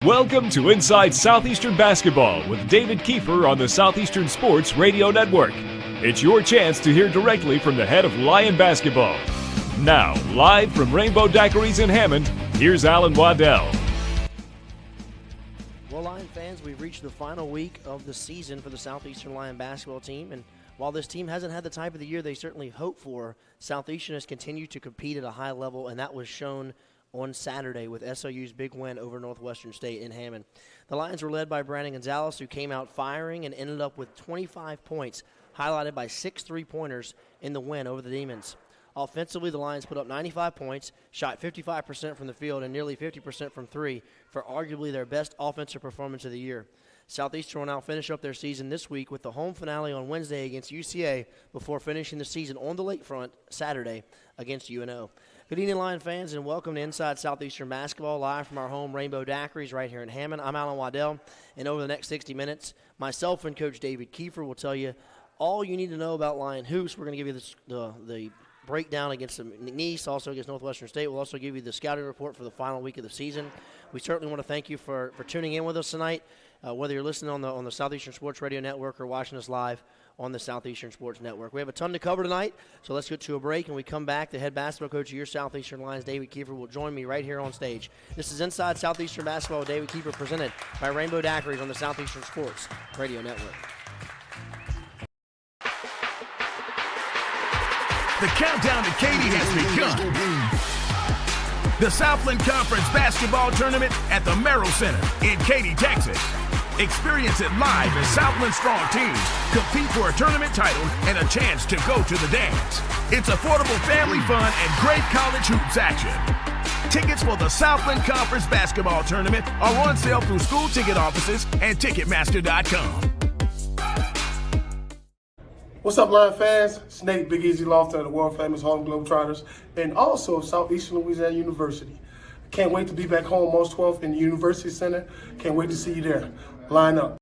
Welcome to Inside Southeastern Basketball with David Kiefer on the Southeastern Sports Radio Network. It's your chance to hear directly from the head of Lion Basketball. Now, live from Rainbow Daiquiris in Hammond, here's Alan Waddell. Well, Lion fans, we've reached the final week of the season for the Southeastern Lion basketball team, and while this team hasn't had the type of the year they certainly hoped for, Southeastern has continued to compete at a high level, and that was shown on Saturday with SOU's big win over Northwestern State in Hammond. The Lions were led by Brandon Gonzalez, who came out firing and ended up with 25 points, highlighted by 6 three-pointers in the win over the Demons. Offensively, the Lions put up 95 points, shot 55% from the field and nearly 50% from three for arguably their best offensive performance of the year. Southeastern will now finish up their season this week with the home finale on Wednesday against UCA before finishing the season on the lakefront Saturday against UNO. Good evening, Lion fans, and welcome to Inside Southeastern Basketball, live from our home Rainbow Daiquiris right here in Hammond. I'm Alan Waddell, and over the next 60 minutes, myself and Coach David Kiefer will tell you all you need to know about Lion hoops. We're going to give you the breakdown against the Nice, also against Northwestern State. We'll also give you the scouting report for the final week of the season. We certainly want to thank you for tuning in with us tonight, whether you're listening on the Southeastern Sports Radio Network or watching us live on the Southeastern Sports Network. We have a ton to cover tonight, so let's get to a break. And we come back, the head basketball coach of your Southeastern Lions, David Kiefer, will join me right here on stage. This is Inside Southeastern Basketball with David Kiefer, presented by Rainbow Daiquiris on the Southeastern Sports Radio Network. The countdown to Katy has begun. The Southland Conference Basketball Tournament at the Merrill Center in Katy, Texas. Experience it live as Southland strong teams compete for a tournament title and a chance to go to the dance. It's affordable family fun and great college hoops action. Tickets for the Southland Conference Basketball Tournament are on sale through school ticket offices and Ticketmaster.com. What's up, Lion fans? It's Nate Big Easy Lofton of the world-famous Harlem Globetrotters and also Southeastern Louisiana University. Can't wait to be back home March 12th in the University Center. Can't wait to see you there. Line up.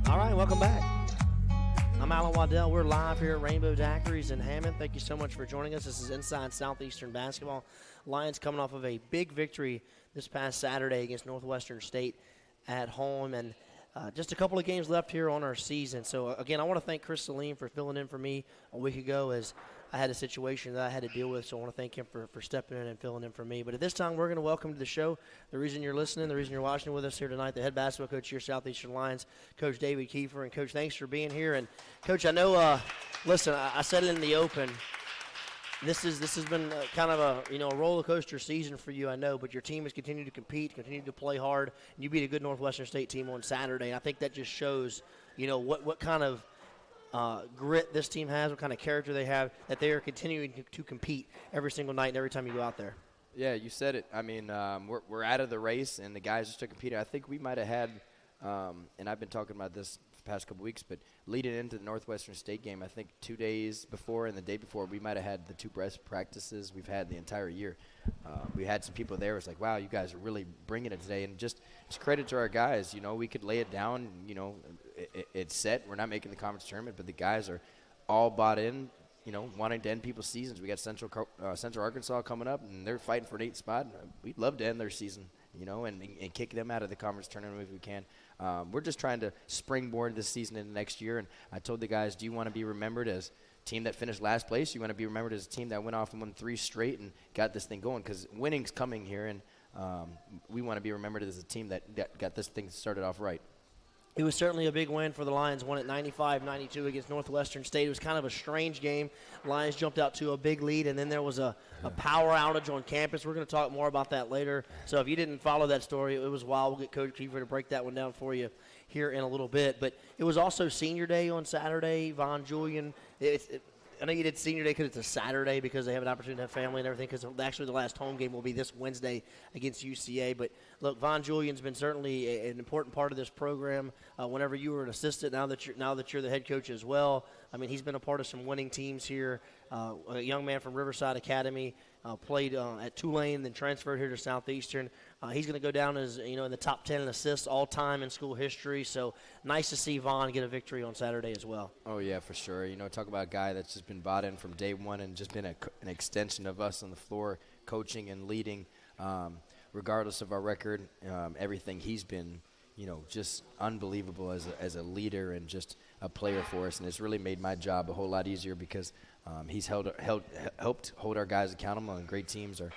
All right, welcome back. I'm Alan Waddell. We're live here at Rainbow Daiquiris in Hammond. Thank you so much for joining us. This is Inside Southeastern Basketball. Lions coming off of a big victory this past Saturday against Northwestern State at home, and just a couple of games left here on our season. So, again, I want to thank Chris Salim for filling in for me a week ago as I had a situation that I had to deal with, so I want to thank him for stepping in and filling in for me. But at this time, we're going to welcome to the show the reason you're listening, the reason you're watching with us here tonight, the head basketball coach of your Southeastern Lions, Coach David Kiefer. And, Coach, thanks for being here. And, Coach, I know, listen, I said it in the open, this has been kind of a roller coaster season for you, I know, but your team has continued to compete, continued to play hard, and you beat a good Northwestern State team on Saturday. And I think that just shows, what kind of grit this team has, what kind of character they have, that they are continuing to compete every single night and every time you go out there. Yeah, you said it. I mean, we're out of the race, and the guys just to compete. I think we might have had, and I've been talking about this past couple weeks, but leading into the Northwestern State game, I think 2 days before and the day before, we might have had the 2 best practices we've had the entire year. We had some people there. It was like, wow, you guys are really bringing it today. And just credit to our guys. You know, we could lay it down. You know, it's set. We're not making the conference tournament, but the guys are all bought in, you know, wanting to end people's seasons. We got Central Arkansas coming up, and they're fighting for an 8th spot. We'd love to end their season, you know, and kick them out of the conference tournament if we can. We're just trying to springboard this season into next year. And I told the guys, do you want to be remembered as a team that finished last place? You want to be remembered as a team that went off and won 3 straight and got this thing going? Because winning's coming here, and we want to be remembered as a team that got this thing started off right. It was certainly a big win for the Lions, won at 95-92 against Northwestern State. It was kind of a strange game. Lions jumped out to a big lead, and then there was a power outage on campus. We're going to talk more about that later. So if you didn't follow that story, it was wild. We'll get Coach Kiefer to break that one down for you here in a little bit. But it was also Senior Day on Saturday. Von Julian, I know you did Senior Day because it's a Saturday because they have an opportunity to have family and everything, because actually the last home game will be this Wednesday against UCA. But, look, Von Julian's been certainly an important part of this program. Whenever you were an assistant, now that you're the head coach as well, I mean, he's been a part of some winning teams here. A young man from Riverside Academy, played at Tulane, then transferred here to Southeastern. He's going to go down as, you know, in the top 10 in assists all time in school history. So nice to see Von get a victory on Saturday as well. Oh, yeah, for sure. You know, talk about a guy that's just been bought in from day one and just been an extension of us on the floor, coaching and leading, regardless of our record. Everything he's been, you know, just unbelievable as a leader and just a player for us. And it's really made my job a whole lot easier because he's helped hold our guys accountable, and great teams are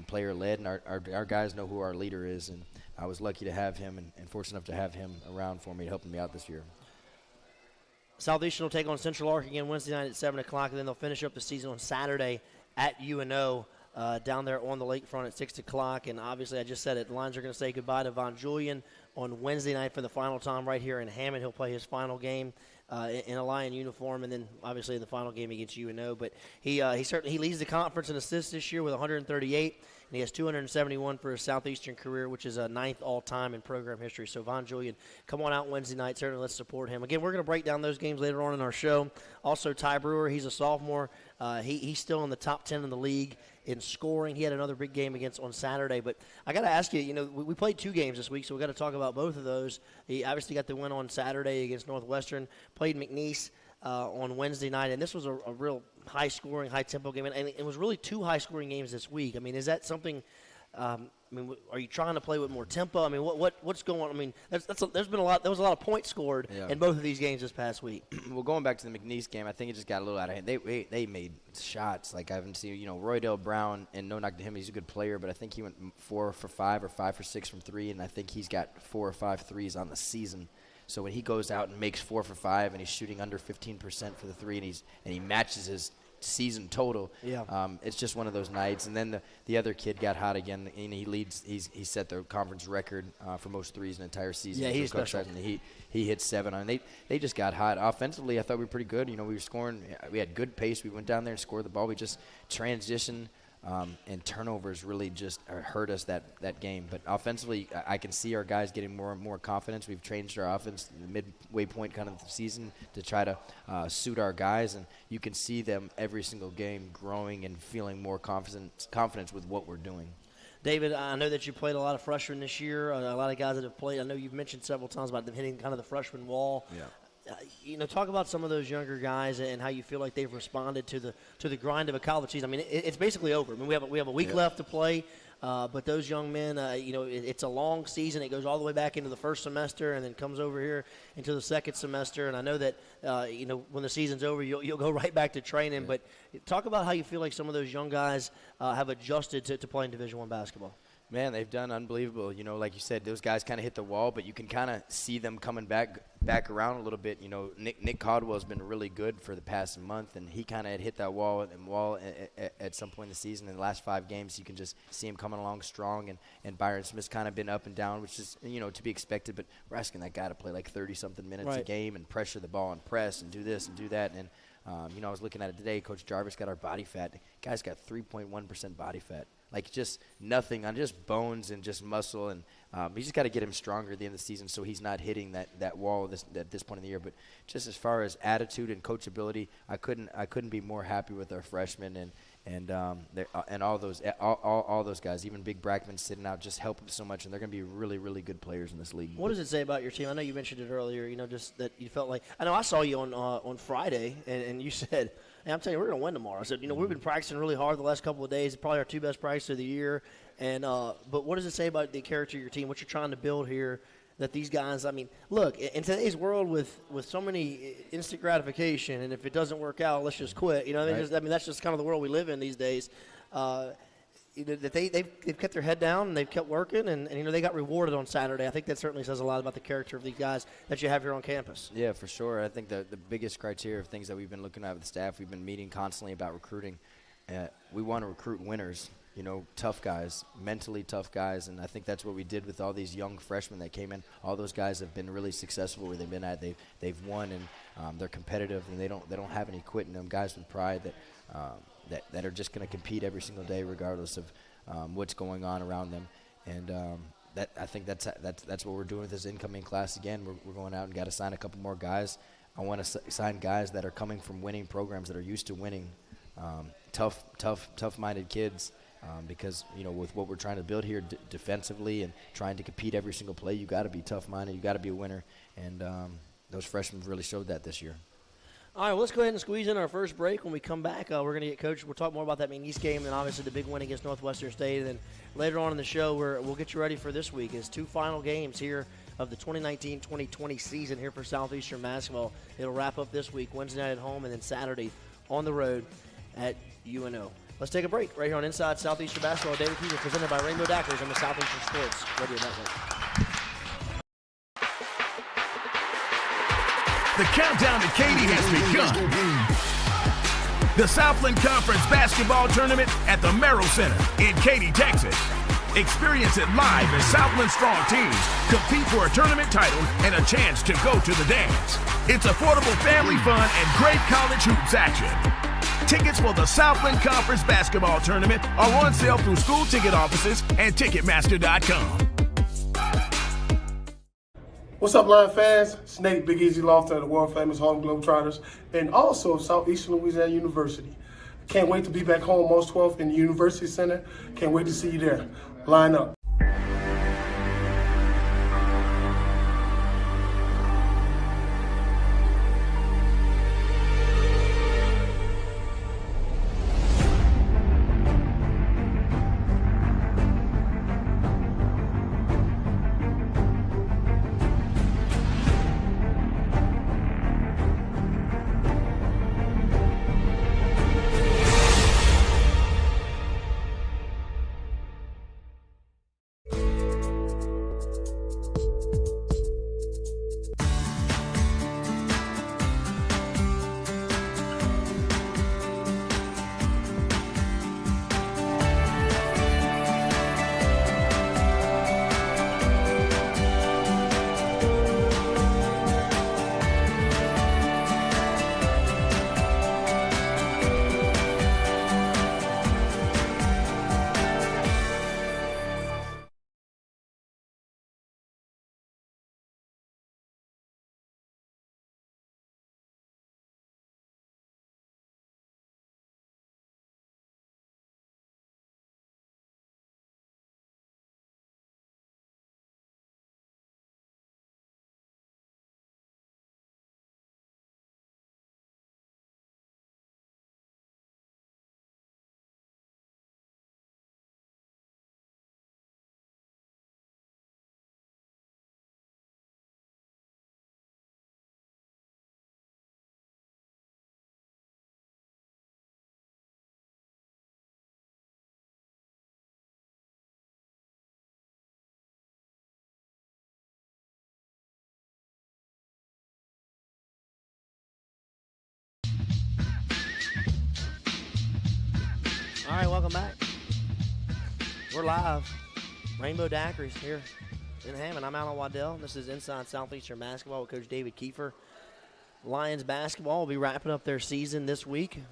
player-led, and our guys know who our leader is. And I was lucky to have him and fortunate enough to have him around for me, helping me out this year. Southeastern will take on Central Ark again Wednesday night at 7 o'clock, and then they'll finish up the season on Saturday at UNO down there on the lakefront at 6 o'clock. And obviously, I just said it, the Lions are going to say goodbye to Von Julian on Wednesday night for the final time right here in Hammond. He'll play his final game in a Lion uniform, and then obviously in the final game against UNO. But he leads the conference in assists this year with 138, and he has 271 for his Southeastern career, which is a 9th all-time in program history. So Von Julian, come on out Wednesday night. Certainly let's support him. Again, we're going to break down those games later on in our show. Also, Ty Brewer, he's a sophomore. He's still in the top 10 in the league in scoring. He had another big game on Saturday. But I got to ask you, you know, we played 2 games this week, so we got to talk about both of those. He obviously got the win on Saturday against Northwestern, played McNeese on Wednesday night, and this was a real high-scoring, high-tempo game. And it was really 2 high-scoring games this week. I mean, is that something I mean, are you trying to play with more tempo? I mean, what's going on? I mean, there was a lot of points scored in both of these games this past week. Well, going back to the McNeese game, I think it just got a little out of hand. They made shots like I haven't seen. You know, Roydell Brown, and no knock to him, he's a good player, but I think he went 4 for 5 or 5 for 6 from 3, and I think he's got 4 or 5 threes on the season. So when he goes out and makes 4 for 5 and he's shooting under 15% for the 3, and he matches his season total. It's just one of those nights. And then the other kid got hot again, and he set the conference record for most threes in the entire season. Yeah, he's special. And he hit 7 on. They just got hot. Offensively, I thought we were pretty good. You know, we were scoring. We had good pace. We went down there and scored the ball. We just transitioned. And turnovers really just hurt us that game. But offensively, I can see our guys getting more and more confidence. We've changed our offense in the midway point kind of the season to try to suit our guys, and you can see them every single game growing and feeling more confidence with what we're doing. David, I know that you played a lot of freshmen this year, a lot of guys that have played. I know you've mentioned several times about them hitting kind of the freshman wall. Yeah. You know, talk about some of those younger guys and how you feel like they've responded to the grind of a college season. I mean, it's basically over. I mean, we have a week left to play, but those young men, you know, it's a long season. It goes all the way back into the first semester and then comes over here into the second semester. And I know that, you know, when the season's over, you'll go right back to training. But talk about how you feel like some of those young guys have adjusted to playing Division I basketball. Man, they've done unbelievable. You know, like you said, those guys kind of hit the wall, but you can kind of see them coming back around a little bit. You know, Nick Caldwell's been really good for the past month, and he kind of had hit that wall at some point in the season. In the last 5 games, you can just see him coming along strong, and Byron Smith's kind of been up and down, which is, you know, to be expected. But we're asking that guy to play like 30-something minutes a game and pressure the ball and press and do this and do that. And, you know, I was looking at it today. Coach Jarvis got our body fat. The guy's got 3.1% body fat. like just nothing on just bones and just muscle. And we just got to get him stronger at the end of the season so he's not hitting that wall at this point in the year. But just as far as attitude and coachability, I couldn't be more happy with our freshmen and all those guys. Even Big Brackman sitting out just help them so much, and they're going to be really, really good players in this league. What does it say about your team? I know you mentioned it earlier, just that you felt like – I know I saw you on Friday, and you said – hey, I'm telling you, we're going to win tomorrow. I said, we've been practicing really hard the last couple of days. It's probably our 2 best practices of the year. And but what does it say about the character of your team, what you're trying to build here, that these guys – I mean, look, in today's world with so many instant gratification, and if it doesn't work out, let's just quit. Right. That's just kind of the world we live in these days. That they've kept their head down and they've kept working, and they got rewarded on Saturday. I think that certainly says a lot about the character of these guys that you have here on campus. Yeah, for sure. I think the biggest criteria of things that we've been looking at with the staff, we've been meeting constantly about recruiting. We want to recruit winners, tough guys, mentally tough guys, and I think that's what we did with all these young freshmen that came in. All those guys have been really successful where they've been at. They've won, and they're competitive, and they don't have any quit in them. Guys with pride that are just going to compete every single day regardless of what's going on around them. And I think that's what we're doing with this incoming class again. We're going out and got to sign a couple more guys. I want to sign guys that are coming from winning programs that are used to winning, tough-minded kids. Because, with what we're trying to build here defensively and trying to compete every single play, you got to be tough-minded, you got to be a winner. And those freshmen really showed that this year. All right, well, let's go ahead and squeeze in our first break. When we come back, we're going to get Coach. We'll talk more about that McNeese game and obviously the big win against Northwestern State. And then later on in the show, we'll get you ready for this week. It's 2 final games here of the 2019-2020 season here for Southeastern basketball. It'll wrap up this week, Wednesday night at home, and then Saturday on the road at UNO. Let's take a break right here on Inside Southeastern Basketball. David Kiefer, presented by Rainbow Daiquiris on the Southeastern Sports Radio Network. The countdown to Katy has begun. The Southland Conference Basketball Tournament at the Merrill Center in Katy, Texas. Experience it live as Southland strong teams compete for a tournament title and a chance to go to the dance. It's affordable family fun and great college hoops action. Tickets for the Southland Conference Basketball Tournament are on sale through school ticket offices and Ticketmaster.com. What's up, Lion fans? It's Nate Big Easy Lofton of the world-famous Harlem Globetrotters and also of Southeastern Louisiana University. Can't wait to be back home March 12th in the University Center. Can't wait to see you there. Line up. All right, welcome back. We're live. Rainbow Daiquiris here in Hammond. I'm Alan Waddell. This is Inside Southeastern Basketball with Coach David Kiefer. Lions basketball will be wrapping up their season this week.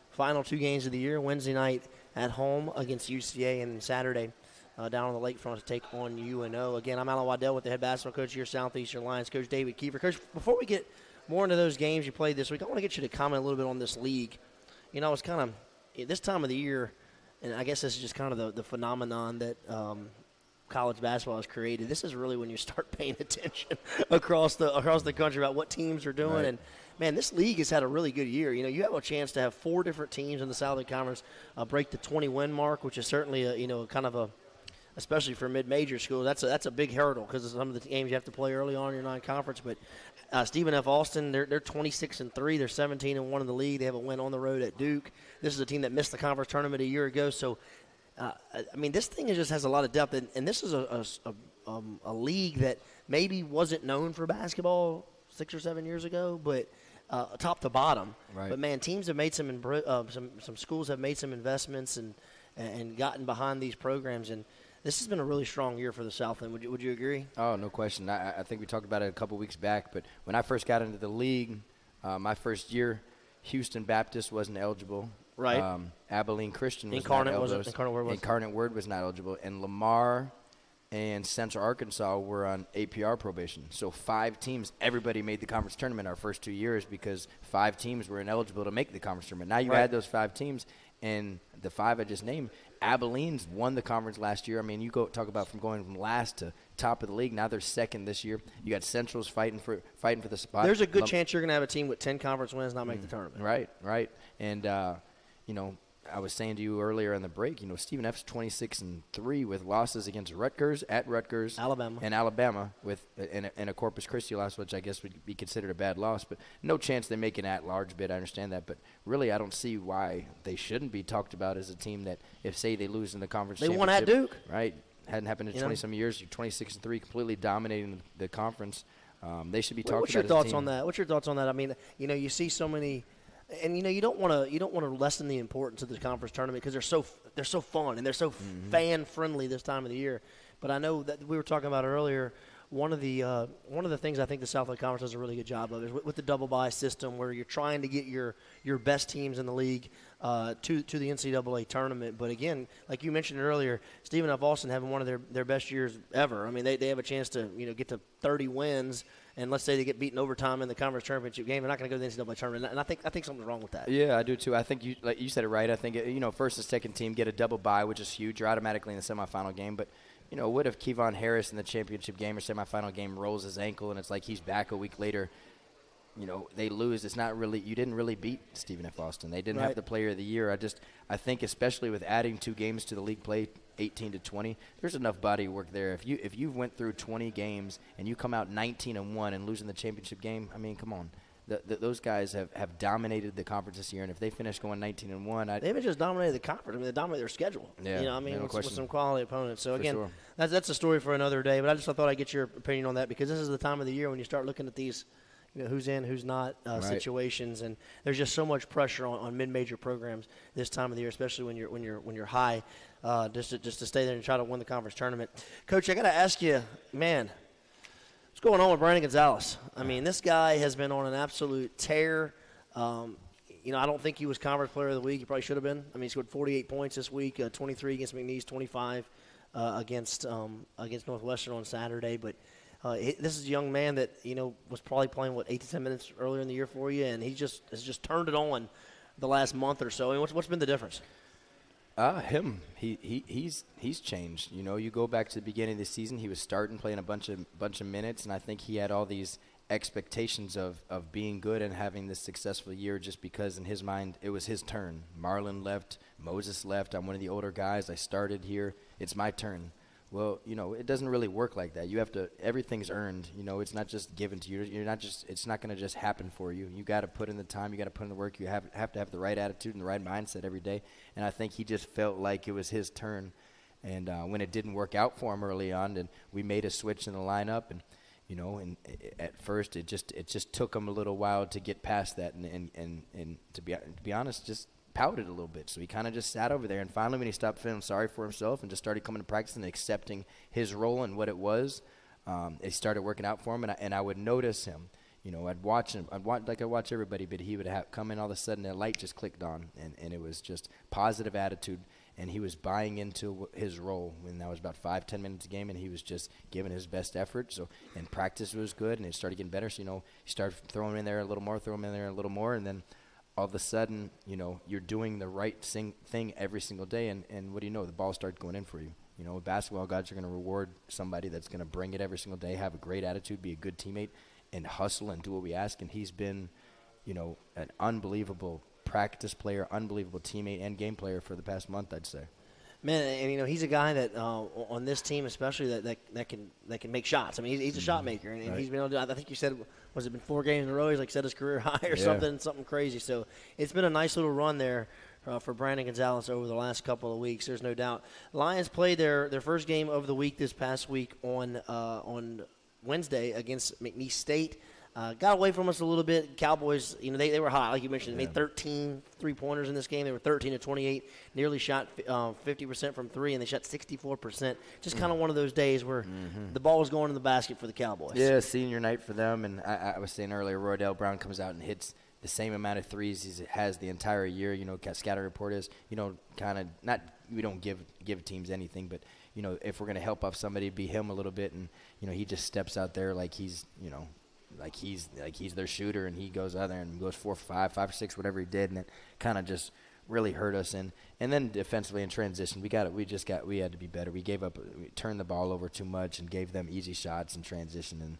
Final 2 games of the year, Wednesday night at home against UCA, and Saturday down on the lakefront to take on UNO. Again, I'm Alan Waddell with the head basketball coach here, Southeastern Lions, Coach David Kiefer. Coach, before we get more into those games you played this week, I want to get you to comment a little bit on this league. You know, it's kind of this time of the year, and I guess this is just kind of the phenomenon that college basketball has created. This is really when you start paying attention across the country about what teams are doing. Right. And man, this league has had a really good year. You know, you have a chance to have 4 different teams in the Southern Conference break the 20-win mark, which is certainly especially for mid-major schools, that's a big hurdle because of some of the games you have to play early on in your non-conference. But Stephen F. Austin, they're 26-3. They're 17-1 in the league. They have a win on the road at Duke. This is a team that missed the conference tournament a year ago. So, I mean, this thing just has a lot of depth, and this is a league that maybe wasn't known for basketball 6 or 7 years ago, but top to bottom. Right. But man, teams have made some schools have made some investments and gotten behind these programs, and this has been a really strong year for the Southland. Would you agree? Oh, no question. I think we talked about it a couple weeks back, but when I first got into the league, my first year, Houston Baptist wasn't eligible. Right. Abilene Christian was Incarnate not eligible. wasn't. Incarnate Word was. Incarnate Word was not eligible. And Lamar and Central Arkansas were on APR probation. So 5 teams, everybody made the conference tournament our first 2 years because 5 teams were ineligible to make the conference tournament. Now you add those 5 teams, and the 5 I just named, Abilene's won the conference last year. I mean, you go talk about from going from last to top of the league. Now they're second this year. You got Central's fighting for the spot. There's a good chance you're going to have a team with 10 conference wins not make the tournament. Right. And you know, I was saying to you earlier in the break, you know, Stephen F's 26-3 with losses against Rutgers, Alabama, with and a Corpus Christi loss, which I guess would be considered a bad loss, but no chance they make an at-large bid. I understand that, but really I don't see why they shouldn't be talked about as a team that if, say, they lose in the conference They championship. won at Duke. Right. Hadn't happened in 20-some years. You're 26-3, completely dominating the conference. They should be talked about as a team. What's your thoughts on that? What's your thoughts on that? I mean, you know, you see so many. And you know you don't want to lessen the importance of the conference tournament because they're so fun and they're so fan friendly this time of the year. But I know that we were talking about earlier. One of the things I think the Southland Conference does a really good job of is with the double bye system, where you're trying to get your best teams in the league to the NCAA tournament. But again, like you mentioned earlier, Stephen F. Austin having one of their best years ever. I mean, they have a chance to get to 30 wins. And let's say they get beaten overtime in the conference championship game, they're not going to go to the NCAA tournament. And I think something's wrong with that. Yeah, I do too. I think you said it right. I think first and second team get a double bye, which is huge. You're automatically in the semifinal game. But what if Kevon Harris in the championship game or semifinal game rolls his ankle and it's like he's back a week later? They lose. It's not really. You didn't really beat Stephen F. Austin. They didn't have the Player of the Year. I think especially with adding 2 games to the league play, 18-20, there's enough body work there. If you went through 20 games and you come out 19-1 and losing the championship game, I mean, come on. Those guys have dominated the conference this year, and if they finish going 19-1, they haven't just dominated the conference. I mean, they dominated their schedule. Yeah, with some quality opponents. So again, sure. that's a story for another day. But I thought I'd get your opinion on that because this is the time of the year when you start looking at these. Who's in, who's not situations, and there's just so much pressure on mid-major programs this time of the year, especially when you're high, just to stay there and try to win the conference tournament. Coach, I got to ask you, man, what's going on with Brandon Gonzalez? I mean, this guy has been on an absolute tear. I don't think he was Conference Player of the Week. He probably should have been. I mean, he scored 48 points this week, 23 against McNeese, 25 against Northwestern on Saturday, but. This is a young man that was probably playing 8 to 10 minutes earlier in the year for you, and he has just turned it on the last month or so. I mean, what's been the difference? Him. He's changed. You go back to the beginning of the season, he was starting, playing a bunch of minutes, and I think he had all these expectations of being good and having this successful year just because in his mind it was his turn. Marlon left, Moses left. I'm one of the older guys. I started here. It's my turn. Well, it doesn't really work like that. You have to. Everything's earned. It's not just given to you. You're not just. It's not going to just happen for you. You got to put in the time. You got to put in the work. You have to have the right attitude and the right mindset every day. And I think he just felt like it was his turn. And when it didn't work out for him early on, and we made a switch in the lineup, and and at first it just took him a little while to get past that, and to be honest, just pouted a little bit. So he kind of just sat over there, and finally when he stopped feeling sorry for himself and just started coming to practice and accepting his role and what it was, it started working out for him, and I would notice him. I'd watch him. I watch everybody, but he would come in all of a sudden, a light just clicked on, and it was just positive attitude. and he was buying into his role. And that was about 5-10 minutes a game, and he was just giving his best effort. So, and practice was good, and it started getting better. So, he started throwing him in there a little more, and then all of a sudden, you're doing the right thing every single day, and what do you know? The ball started going in for you. Basketball guys are going to reward somebody that's going to bring it every single day, have a great attitude, be a good teammate, and hustle and do what we ask. And he's been, an unbelievable practice player, unbelievable teammate, and game player for the past month, I'd say. Man, and he's a guy that on this team especially that can make shots. I mean, he's a shot maker, and Right. he's been able to. I think you said, was it been 4 games in a row? He's set his career high or something crazy. So it's been a nice little run there for Brandon Gonzalez over the last couple of weeks. There's no doubt. Lions played their first game of the week this past week on Wednesday against McNeese State. Got away from us a little bit. Cowboys, they were hot, like you mentioned. They made 13 3-pointers in this game. They were 13 of 28, nearly shot 50% from three, and they shot 64%. Just kind of one of those days where the ball was going in the basket for the Cowboys. Yeah, senior night for them. And I was saying earlier, Roydell Brown comes out and hits the same amount of threes he has the entire year. Scouting report is, kind of not – we don't give teams anything, but, if we're going to help off somebody, be him a little bit. And, he just steps out there like he's, like he's their shooter, and he goes out there and goes 4 for 5 for 6, whatever he did, and it kind of just really hurt us. And then defensively in transition, we had to be better. We turned the ball over too much and gave them easy shots in transition, and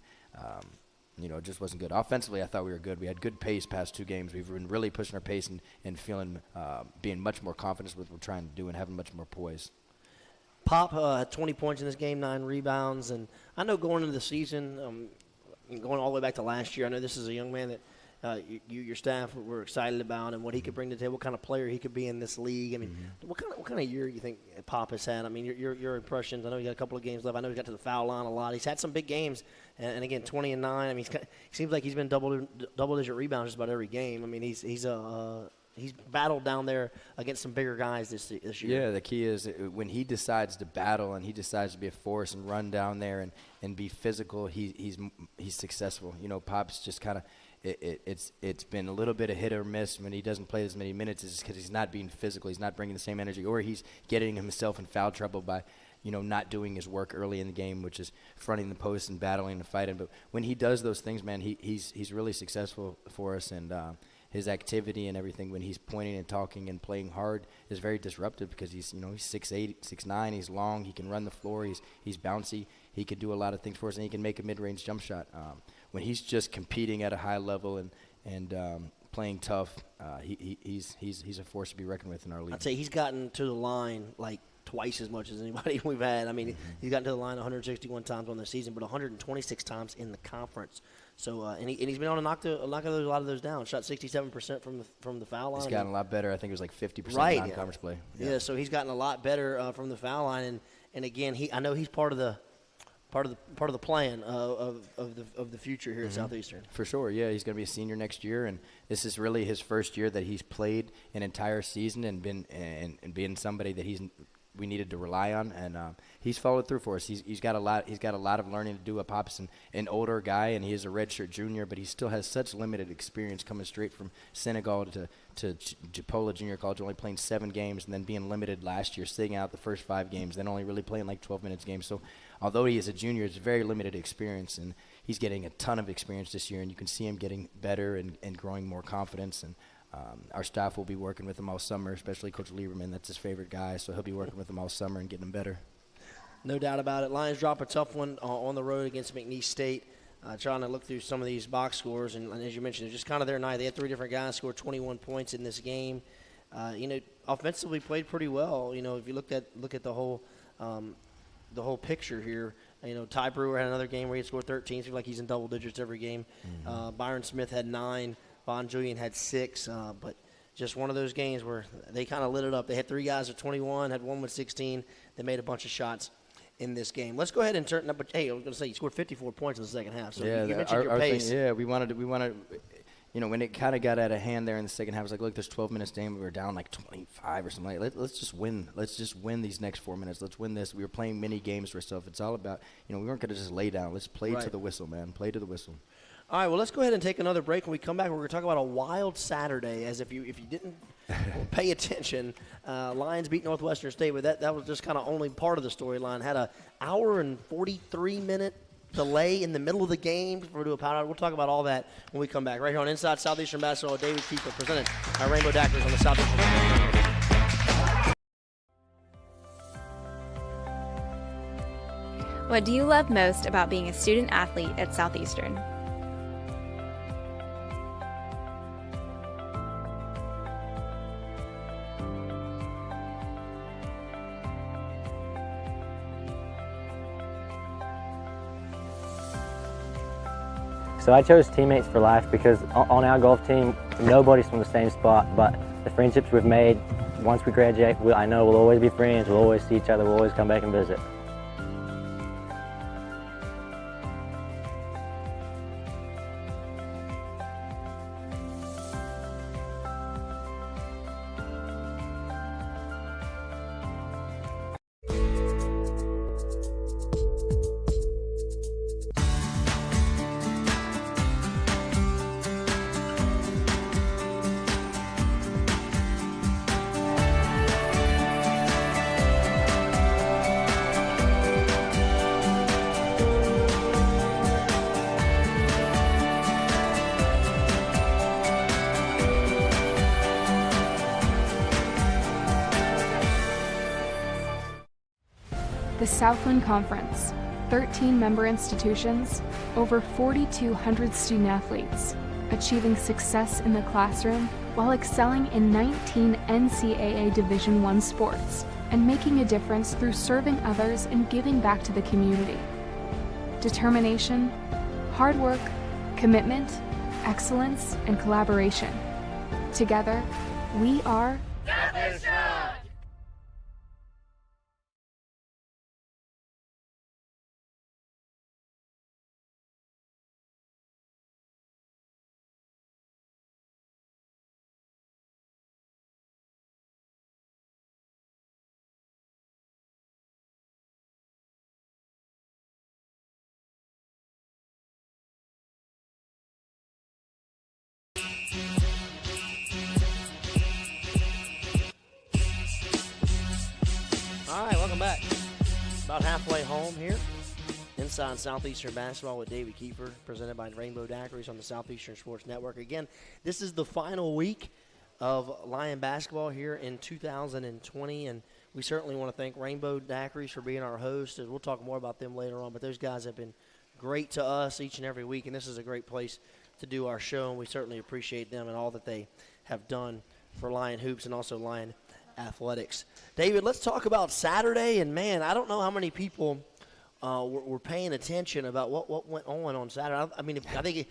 it just wasn't good. Offensively, I thought we were good. We had good pace past 2 games. We've been really pushing our pace and feeling being much more confident with what we're trying to do and having much more poise. Pop had 20 points in this game, 9 rebounds, and I know going into the season. Going all the way back to last year, I know this is a young man that your staff were excited about and what he could bring to the table, what kind of player he could be in this league. I mean, what kind of year you think Pop has had? I mean, your impressions. I know he got a couple of games left. I know he got to the foul line a lot. He's had some big games, and again, 20 and 9. I mean, he seems like he's been double-digit rebounds just about every game. I mean, he's battled down there against some bigger guys this year. Yeah, the key is when he decides to battle and he decides to be a force and run down there and be physical, he's successful. Pop's just kind of it's been a little bit of hit or miss when he doesn't play as many minutes. It's just because he's not being physical, he's not bringing the same energy, or he's getting himself in foul trouble by not doing his work early in the game, which is fronting the post and battling and fighting. But when he does those things, man, he's really successful for us, and his activity and everything when he's pointing and talking and playing hard is very disruptive because he's 6'8", 6'9", he's long, he can run the floor, he's bouncy, he can do a lot of things for us, and he can make a mid-range jump shot. When he's just competing at a high level and playing tough, he's a force to be reckoned with in our league. I'd say he's gotten to the line like twice as much as anybody we've had. I mean, he's gotten to the line 161 times on the season, but 126 times in the conference. So and he's been able to knock a lot of those down. Shot 67% from the foul line. He's gotten a lot better. I think it was like 50% non-conference play. Yeah, so he's gotten a lot better from the foul line, and again, I know he's part of the plan of the future here at Southeastern. For sure, yeah. He's going to be a senior next year, and this is really his first year that he's played an entire season and been somebody that we needed to rely on, and he's followed through for us. He's got a lot of learning to do. Pop's an older guy, and he is a redshirt junior, but he still has such limited experience coming straight from Senegal to Chipola Junior College, only playing 7 games and then being limited last year, sitting out the first 5 games, then only really playing like 12 minutes games. So although he is a junior, it's very limited experience, and he's getting a ton of experience this year, and you can see him getting better and growing more confidence. And our staff will be working with him all summer, especially Coach Lieberman. That's his favorite guy, so he'll be working with him all summer and getting him better. No doubt about it. Lions drop a tough one on the road against McNeese State. Trying to look through some of these box scores, and as you mentioned, it's just kind of their night. They had 3 different guys score 21 points in this game. Offensively played pretty well. If you look at the whole picture here, Ty Brewer had another game where he scored 13. Seems like he's in double digits every game. Byron Smith had 9. Von Julian had 6, but just one of those games where they kind of lit it up. They had 3 guys with 21, had 1 with 16. They made a bunch of shots in this game. Let's go ahead and turn. But hey, I was going to say you scored 54 points in the second half. So yeah, you mentioned your pace. We wanted. When it kind of got out of hand there in the second half, it was like, look, there's 12 minutes game. We were down like 25 or something. Let's just win. Let's just win these next 4 minutes. Let's win this. We were playing mini games for stuff. It's all about, we weren't going to just lay down. Let's play to the whistle, man. Play to the whistle. All right, well, let's go ahead and take another break. When we come back, we're going to talk about a wild Saturday. As if you didn't pay attention, Lions beat Northwestern State, but that was just kind of only part of the storyline. Had an hour and 43-minute delay in the middle of the game for do a power. We'll talk about all that when we come back. Right here on Inside Southeastern Basketball with David Kiefer, presented by Rainbow Daiquiris on the Southeastern Sports Network. What do you love most about being a student athlete at Southeastern? So I chose teammates for life because on our golf team, nobody's from the same spot, but the friendships we've made once we graduate, I know we'll always be friends, we'll always see each other, we'll always come back and visit. The Southland Conference, 13 member institutions, over 4,200 student athletes, achieving success in the classroom while excelling in 19 NCAA Division I sports and making a difference through serving others and giving back to the community. Determination, hard work, commitment, excellence, and collaboration. Together, we are Southeastern! All right, welcome back. About halfway home here. Inside Southeastern Basketball with David Kiefer, presented by Rainbow Daiquiris on the Southeastern Sports Network. Again, this is the final week of Lion basketball here in 2020, and we certainly want to thank Rainbow Daiquiris for being our host. We'll talk more about them later on, but those guys have been great to us each and every week, and this is a great place to do our show, and we certainly appreciate them and all that they have done for Lion Hoops and also Lion Athletics. David, let's talk about Saturday, and man, I don't know how many people were paying attention about what went on Saturday.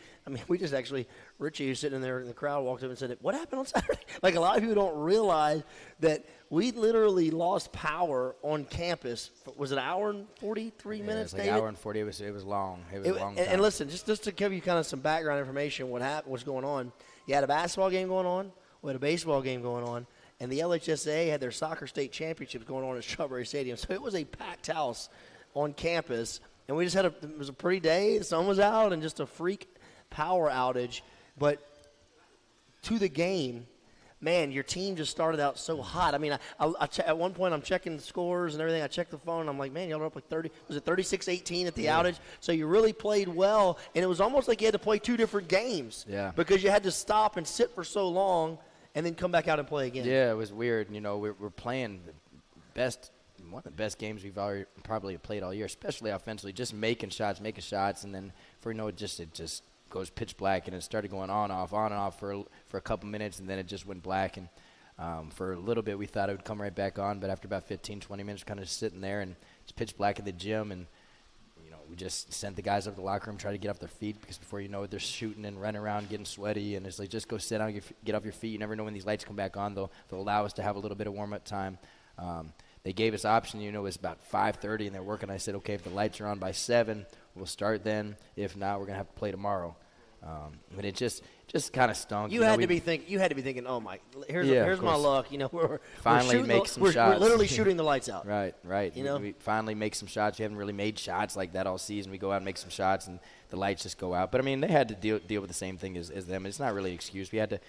We just actually, Richie, who's sitting there in the crowd, walked up and said, "What happened on Saturday?" Like, a lot of people don't realize that we literally lost power on campus. Was it an hour and 43 minutes, David? David? Hour and 40. It was long. It was a long time. And listen, just to give you kind of some background information, what's going on. You had a basketball game going on. We had a baseball game going on. And the LHSAA had their soccer state championships going on at Strawberry Stadium. So it was a packed house on campus. And we just had it was a pretty day. The sun was out and just a freak power outage. But to the game, man, your team just started out so hot. I mean, at one point I'm checking the scores and everything. I checked the phone. And I'm like, man, y'all are up like 30. Was it 36-18 at the outage? So you really played well. And it was almost like you had to play two different games. Yeah. Because you had to stop and sit for so long and then come back out and play again. Yeah, it was weird. You know, we're playing one of the best games we've probably played all year, especially offensively, just making shots, and then for it just goes pitch black, and it started going on and off for a couple minutes, and then it just went black, and for a little bit we thought it would come right back on, but after about 15, 20 minutes, kind of sitting there, and it's pitch black in the gym, and we just sent the guys up to the locker room, try to get off their feet, because before you know it, they're shooting and running around, getting sweaty, and it's like, just go sit down, get off your feet. You never know when these lights come back on. They'll allow us to have a little bit of warm-up time. They gave us option, it was about 5:30, and they're working. I said, okay, if the lights are on by 7, we'll start then. If not, we're going to have to play tomorrow. But it just kind of stunk. You had to be thinking, oh my, here's my luck. We're finally make some shots. We're literally shooting the lights out. Right. We finally make some shots. We haven't really made shots like that all season. We go out and make some shots, and the lights just go out. But I mean, they had to deal with the same thing as them. It's not really an excuse. We had to,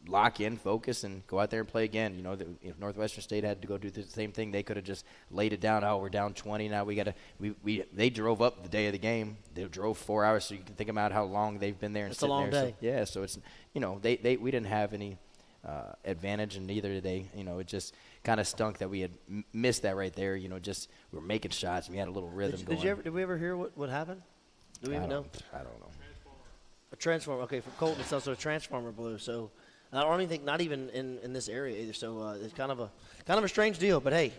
lock in, focus, and go out there and play again. If Northwestern State had to go do the same thing, they could have just laid it down. Oh, we're down 20 now. They drove up the day of the game. They drove 4 hours, so you can think about how long they've been there. And it's a long day. So it's we didn't have any advantage, and neither did they. It just kind of stunk that we had missed that right there. We were making shots, and we had a little rhythm going. Did we ever hear what happened? Do we even know? I don't know. A transformer. Okay, from Colton, it's also a transformer blew. So I don't even think, not even in this area either. So it's kind of a strange deal. But hey,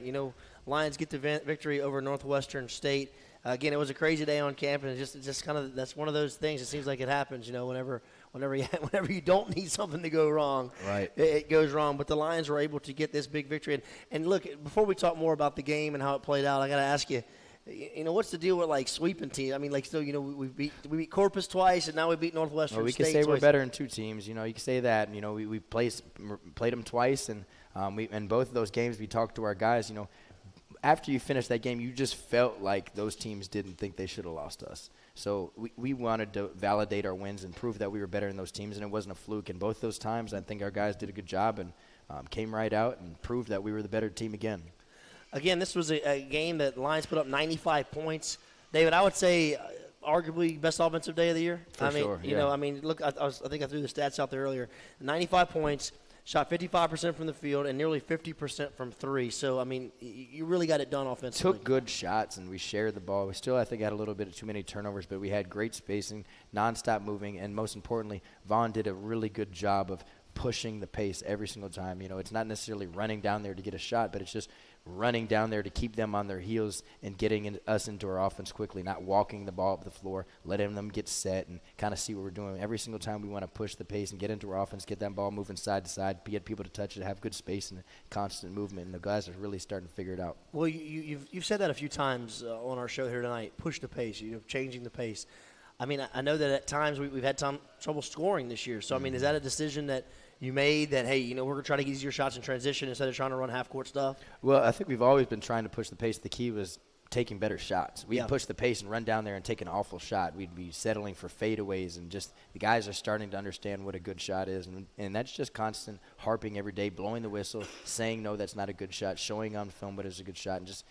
Lions get the victory over Northwestern State. Again, it was a crazy day on campus. It's just kind of, that's one of those things. It seems like it happens. Whenever you don't need something to go wrong, right, it goes wrong. But the Lions were able to get this big victory. And look, before we talk more about the game and how it played out, I got to ask you. What's the deal with like sweeping teams? I mean, like still, we beat Corpus twice, and now we beat Northwestern State. We can say twice. we're better than two teams. You can say that. We played them twice, and in both of those games we talked to our guys. After you finished that game, you just felt like those teams didn't think they should have lost us. So we wanted to validate our wins and prove that we were better than those teams, and it wasn't a fluke. And both those times, I think our guys did a good job and came right out and proved that we were the better team again. Again, this was a game that Lions put up 95 points. David, I would say arguably best offensive day of the year. Sure, yeah. Look, I think I threw the stats out there earlier. 95 points, shot 55% from the field, and nearly 50% from three. So, you really got it done offensively. Took good shots, and we shared the ball. We still, I think, had a little bit of too many turnovers, but we had great spacing, nonstop moving, and most importantly, Vaughn did a really good job of pushing the pace every single time. It's not necessarily running down there to get a shot, but it's just running down there to keep them on their heels and getting us into our offense quickly, not walking the ball up the floor, letting them get set and kind of see what we're doing. Every single time we want to push the pace and get into our offense, get that ball moving side to side, get people to touch it, have good space and constant movement, and the guys are really starting to figure it out. Well, you've said that a few times on our show here tonight, push the pace, changing the pace. I know that at times we've had trouble scoring this year. So, is that a decision that you made that, hey, we're going to try to get easier shots in transition instead of trying to run half-court stuff? Well, I think we've always been trying to push the pace. The key was taking better shots. We'd push the pace and run down there and take an awful shot. We'd be settling for fadeaways, and just the guys are starting to understand what a good shot is. And that's just constant harping every day, blowing the whistle, saying, no, that's not a good shot, showing on film what is a good shot, and just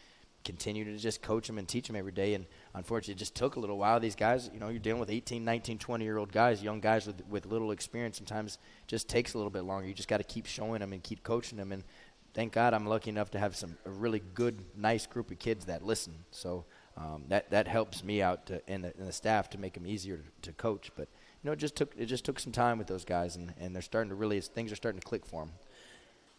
continue to just coach them and teach them every day. And unfortunately, it just took a little while. These guys, you're dealing with 18, 19, 20-year-old guys, young guys with little experience. Sometimes it just takes a little bit longer. You just got to keep showing them and keep coaching them. And thank God I'm lucky enough to have a really good, nice group of kids that listen. So that helps me out and the staff to make them easier to coach. But it just took some time with those guys, and they're starting to things are starting to click for them.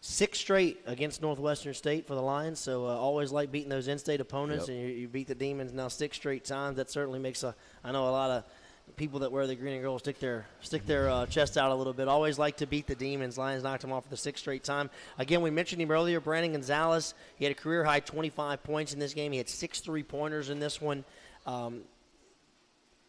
6 straight against Northwestern State for the Lions, so always like beating those in-state opponents, and you beat the Demons now 6 straight times. That certainly makes I know a lot of people that wear the green and gold stick their chest out a little bit. Always like to beat the Demons. Lions knocked him off for the 6th straight time. Again, we mentioned him earlier, Brandon Gonzalez. He had a career-high 25 points in this game. He had 6 3-pointers in this one.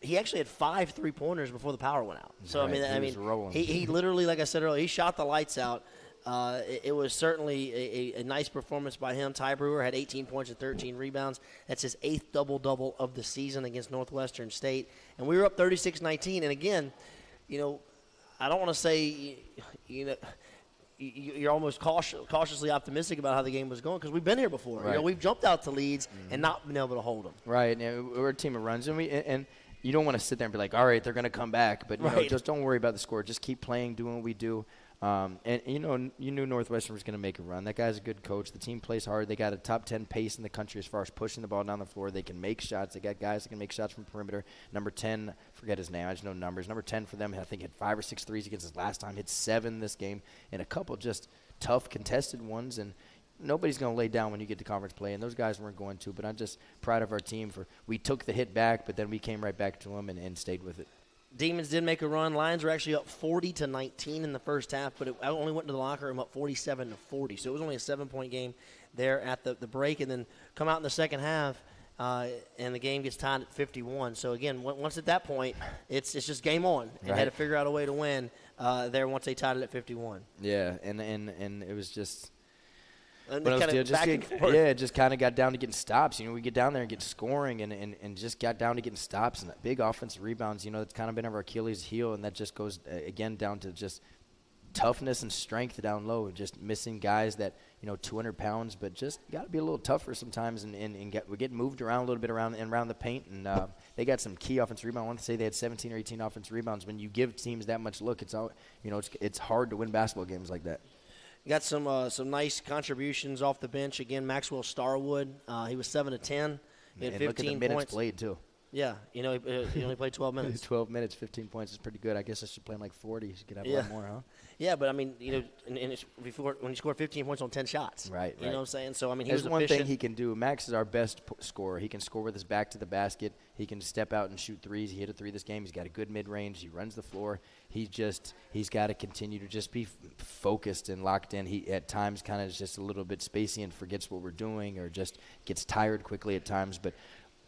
He actually had 5 3-pointers before the power went out. So, right. He literally, like I said earlier, he shot the lights out. It was certainly a nice performance by him. Ty Brewer had 18 points and 13 rebounds. That's his 8th double-double of the season against Northwestern State. And we were up 36-19. And, again, I don't want to say, you're almost cautiously optimistic about how the game was going because we've been here before. Right. We've jumped out to leads and not been able to hold them. Right. We're a team of runs, and you don't want to sit there and be like, all right, they're going to come back. But, just don't worry about the score. Just keep playing, doing what we do. And you knew Northwestern was going to make a run. That guy's a good coach. The team plays hard. They got a top 10 pace in the country as far as pushing the ball down the floor. They can make shots. They got guys that can make shots from perimeter. Number 10, forget his name. I just know numbers. Number 10 for them, I think, had 5 or 6 threes against us last time. Hit 7 this game, and a couple just tough contested ones. And nobody's going to lay down when you get to conference play, and those guys weren't going to. But I'm just proud of our team we took the hit back, but then we came right back to them and stayed with it. Demons did make a run. Lions were actually up 40-19 in the first half, but I only went to the locker room up 47-40. So it was only a 7-point game there at the break. And then come out in the second half, and the game gets tied at 51. So, again, once at that point, it's just game on. And Right. had to figure out a way to win there once they tied it at 51. Yeah, and it was just – And But kinda back and forth. it just kind of got down to getting stops. We get down there and get scoring and just got down to getting stops and big offensive rebounds. It's kind of been our Achilles heel, and that just goes, again, down to just toughness and strength down low, just missing guys that, 200 pounds, but just got to be a little tougher sometimes and we're getting moved around a little bit around the paint. And they got some key offensive rebounds. I want to say they had 17 or 18 offensive rebounds. When you give teams that much look, it's hard to win basketball games like that. Got some nice contributions off the bench. Again, Maxwell Starwood, he was 7 of 10. He had 15 and look at the minutes points. played, too. Yeah, he only played 12 minutes. 12 minutes, 15 points is pretty good. I guess I should play him like 40. You could have a lot more, huh? Yeah, but, I mean, and it's before, when he scored 15 points on 10 shots. Right. You know what I'm saying? So, I mean, he There's was one efficient. thing he can do. Max is our best scorer. He can score with his back to the basket. He can step out and shoot threes. He hit a three this game. He's got a good mid-range. He runs the floor. He's got to continue to just be focused and locked in. He, at times, kind of is just a little bit spacey and forgets what we're doing or just gets tired quickly at times. But,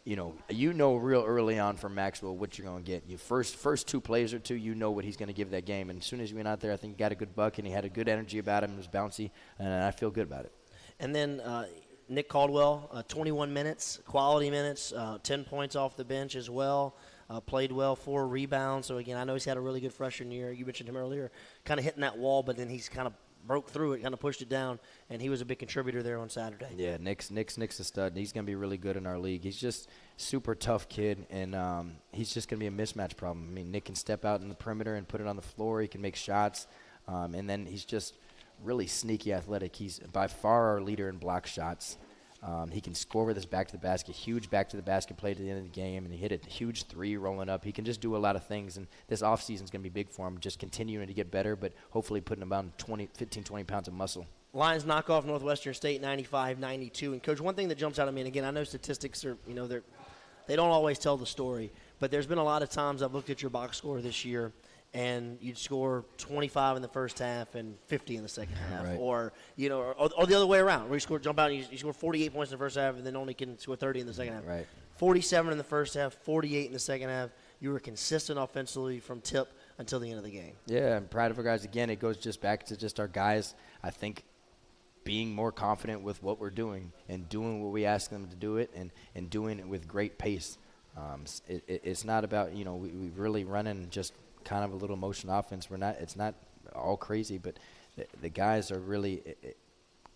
real early on from Maxwell what you're going to get. You first two plays or two, what he's going to give that game. And as soon as he went out there, I think he got a good buck and he had a good energy about him. It was bouncy, and I feel good about it. And then Nick Caldwell, 21 minutes, quality minutes, 10 points off the bench as well. Played well, 4 rebounds. So, again, I know he's had a really good freshman year. You mentioned him earlier, kind of hitting that wall, but then he's kind of broke through it, kind of pushed it down, and he was a big contributor there on Saturday. Yeah, Nick's a stud. He's going to be really good in our league. He's just super tough kid, and he's just going to be a mismatch problem. I mean, Nick can step out in the perimeter and put it on the floor. He can make shots, and then he's just really sneaky athletic. He's by far our leader in block shots. He can score with his back to the basket, huge back to the basket play to the end of the game, and he hit a huge three rolling up. He can just do a lot of things, and this offseason is going to be big for him, just continuing to get better, but hopefully putting about 15, 20 pounds of muscle. Lions knock off Northwestern State 95-92. And, Coach, one thing that jumps out at me, and, again, I know statistics are, they don't always tell the story, but there's been a lot of times I've looked at your box score this year, and you'd score 25 in the first half and 50 in the second half. Right. Or the other way around, where you jump out and you score 48 points in the first half and then only can score 30 in the second half. Right. 47 in the first half, 48 in the second half. You were consistent offensively from tip until the end of the game. Yeah, I'm proud of our guys. Again, it goes just back to just our guys, I think, being more confident with what we're doing and doing what we ask them to do it and doing it with great pace. It's not about, we really running just kind of a little motion offense. It's not all crazy, but the guys are really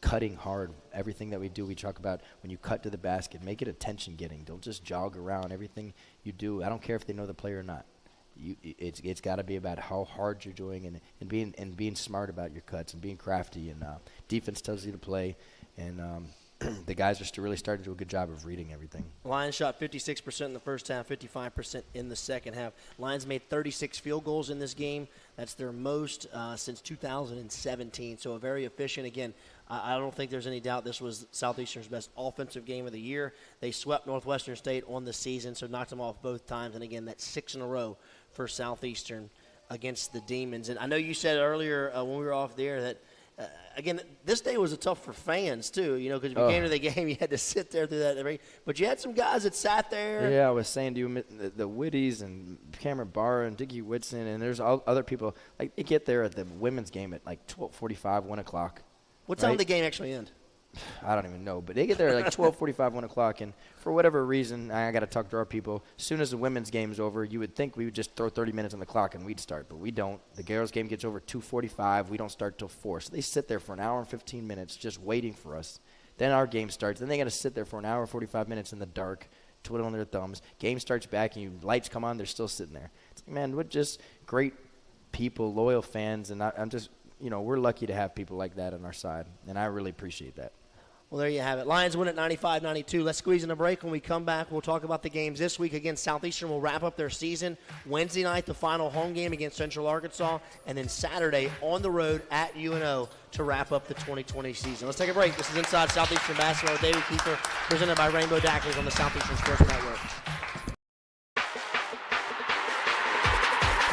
cutting hard. Everything that we do, we talk about when you cut to the basket, make it attention getting. Don't just jog around. Everything you do, I don't care if they know the play or not. It's got to be about how hard you're doing and being smart about your cuts and being crafty, and defense tells you to play, and the guys are really starting to do a good job of reading everything. Lions shot 56% in the first half, 55% in the second half. Lions made 36 field goals in this game. That's their most since 2017, so a very efficient. Again, I don't think there's any doubt this was Southeastern's best offensive game of the year. They swept Northwestern State on the season, so knocked them off both times. And, again, that's 6 in a row for Southeastern against the Demons. And I know you said earlier when we were off the air that, again, this day was tough for fans, too, because if you came to the game, you had to sit there through that. But you had some guys that sat there. Yeah, I was saying to you, the Whitties and Cameron Barr and Dickie Whitson, and there's other people. Like, they get there at the women's game at, 12:45, 1 o'clock. What time did the game actually end? I don't even know, but they get there at 12:45, 1 o'clock, and for whatever reason, I got to talk to our people. As soon as the women's game's over, you would think we would just throw 30 minutes on the clock and we'd start, but we don't. The girls' game gets over 2:45. We don't start till 4, so they sit there for an hour and 15 minutes just waiting for us. Then our game starts. Then they got to sit there for an hour and 45 minutes in the dark, twiddling their thumbs. Game starts back, and lights come on. They're still sitting there. It's like, man, we're just great people, loyal fans, and I'm just, we're lucky to have people like that on our side, and I really appreciate that. Well, there you have it. Lions win at 95-92. Let's squeeze in a break. When we come back, we'll talk about the games this week. Again, Southeastern will wrap up their season. Wednesday night, the final home game against Central Arkansas. And then Saturday on the road at UNO to wrap up the 2020 season. Let's take a break. This is Inside Southeastern Basketball with David Kiefer, presented by Rainbow Daiquiris on the Southeastern Sports Network.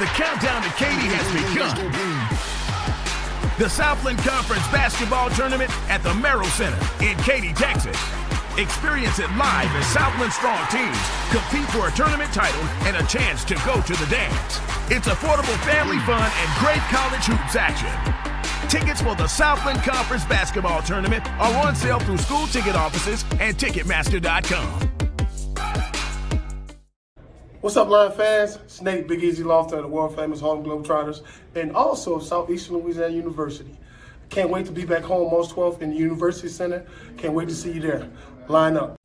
The countdown to Katy has begun. The Southland Conference Basketball Tournament at the Merrill Center in Katy, Texas. Experience it live as Southland Strong teams compete for a tournament title and a chance to go to the dance. It's affordable family fun and great college hoops action. Tickets for the Southland Conference Basketball Tournament are on sale through school ticket offices and Ticketmaster.com. What's up, Lion fans? It's Nate Big Easy Lofton of the world famous Harlem Globetrotters and also Southeastern Louisiana University. Can't wait to be back home March 12th in the University Center. Can't wait to see you there. Line up.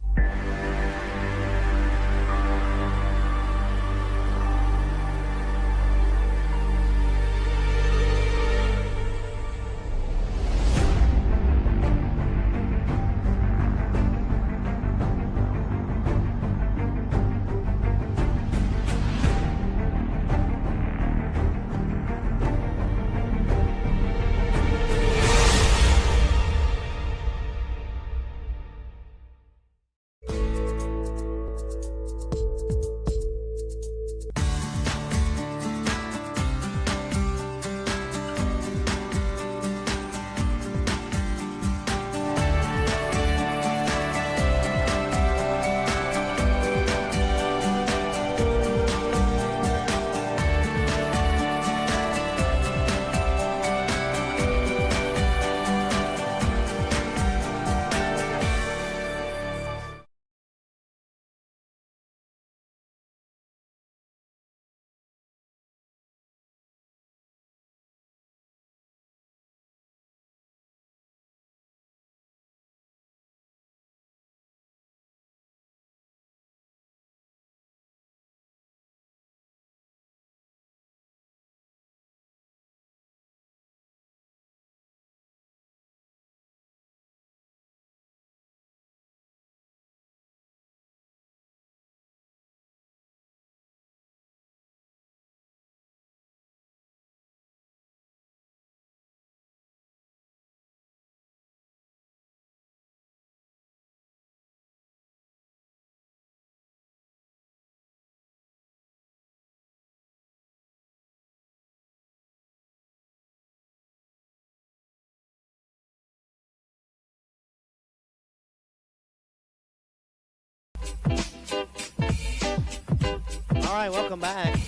All right, welcome back.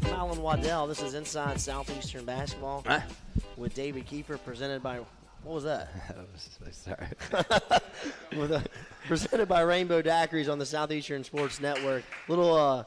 I'm Alan Waddell. This is Inside Southeastern Basketball with David Kiefer, presented by, what was that? Sorry. Presented by Rainbow Daiquiris on the Southeastern Sports Network. A little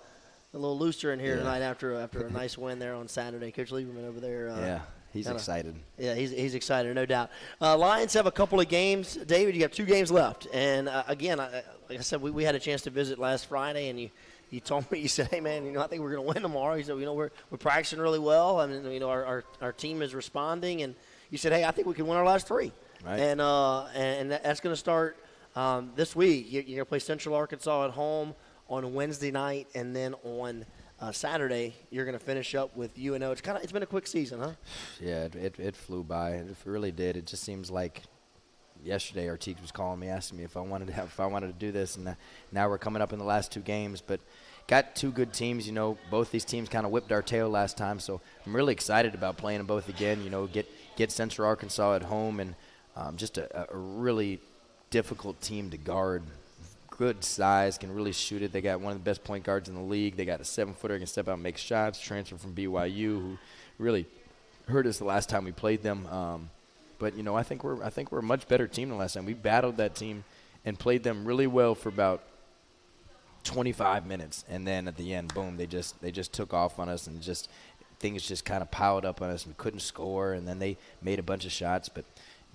looser in here tonight after a nice win there on Saturday. Coach Lieberman over there. He's excited. Yeah, he's excited, no doubt. Lions have a couple of games. David, you got 2 games left. And, again, like I said, we had a chance to visit last Friday, and you told me, you said, hey, man, I think we're going to win tomorrow. You said, we're practicing really well. I mean, our team is responding. And you said, hey, I think we can win our last 3. Right. And that's going to start this week. You're going to play Central Arkansas at home on Wednesday night, and then on Saturday you're going to finish up with UNO. It's been a quick season, huh? Yeah, it flew by. It really did. It just seems like yesterday our teacher was calling me, asking me if I wanted to do this, and now we're coming up in the last 2 games. But got 2 good teams. Both these teams kind of whipped our tail last time, so I'm really excited about playing them both again. Get Central Arkansas at home, and just a really difficult team to guard. Good size, can really shoot it. They got one of the best point guards in the league. They got a 7-footer who can step out and make shots. Transfer from BYU, who really hurt us the last time we played them. But I think we're a much better team than last time. We battled that team and played them really well for about 25 minutes, and then at the end, boom, they just took off on us, and things just kind of piled up on us. We couldn't score, and then they made a bunch of shots, but.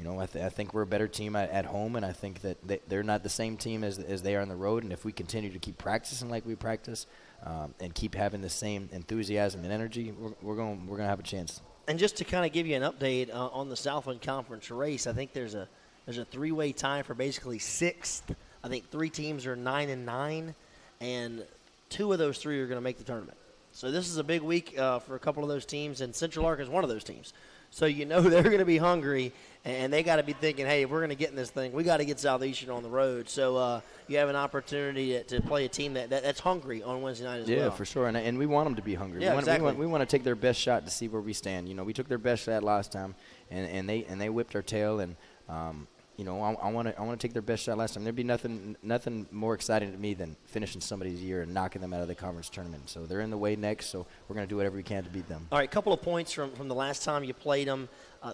I think we're a better team at home, and I think that they're not the same team as they are on the road. And if we continue to keep practicing like we practice, and keep having the same enthusiasm and energy, we're going to have a chance. And just to kind of give you an update on the Southland Conference race, I think there's a 3-way tie for basically 6th. I think 3 teams are 9-9, and 2 of those 3 are going to make the tournament. So this is a big week for a couple of those teams, and Central Ark is one of those teams. So they're going to be hungry, and they got to be thinking, hey, if we're going to get in this thing, we got to get Southeastern on the road. So you have an opportunity to play a team that's hungry on Wednesday night as well. Yeah, for sure, and we want them to be hungry. Yeah, exactly. We want to take their best shot to see where we stand. We took their best shot last time, and they whipped our tail, and you know, I want to take their best shot last time. There'd be nothing more exciting to me than finishing somebody's year and knocking them out of the conference tournament. So they're in the way next, so we're going to do whatever we can to beat them. All right, a couple of points from the last time you played them.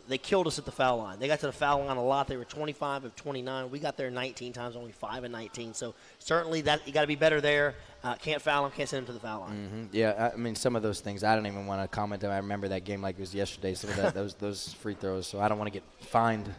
They killed us at the foul line. They got to the foul line a lot. They were 25 of 29. We got there 19 times, only 5 of 19. So certainly that you got to be better there. Can't foul them, can't send them to the foul line. Mm-hmm. Yeah, I mean, some of those things I don't even want to comment on. I remember that game like it was yesterday. Some of that, those free throws. So I don't want to get fined.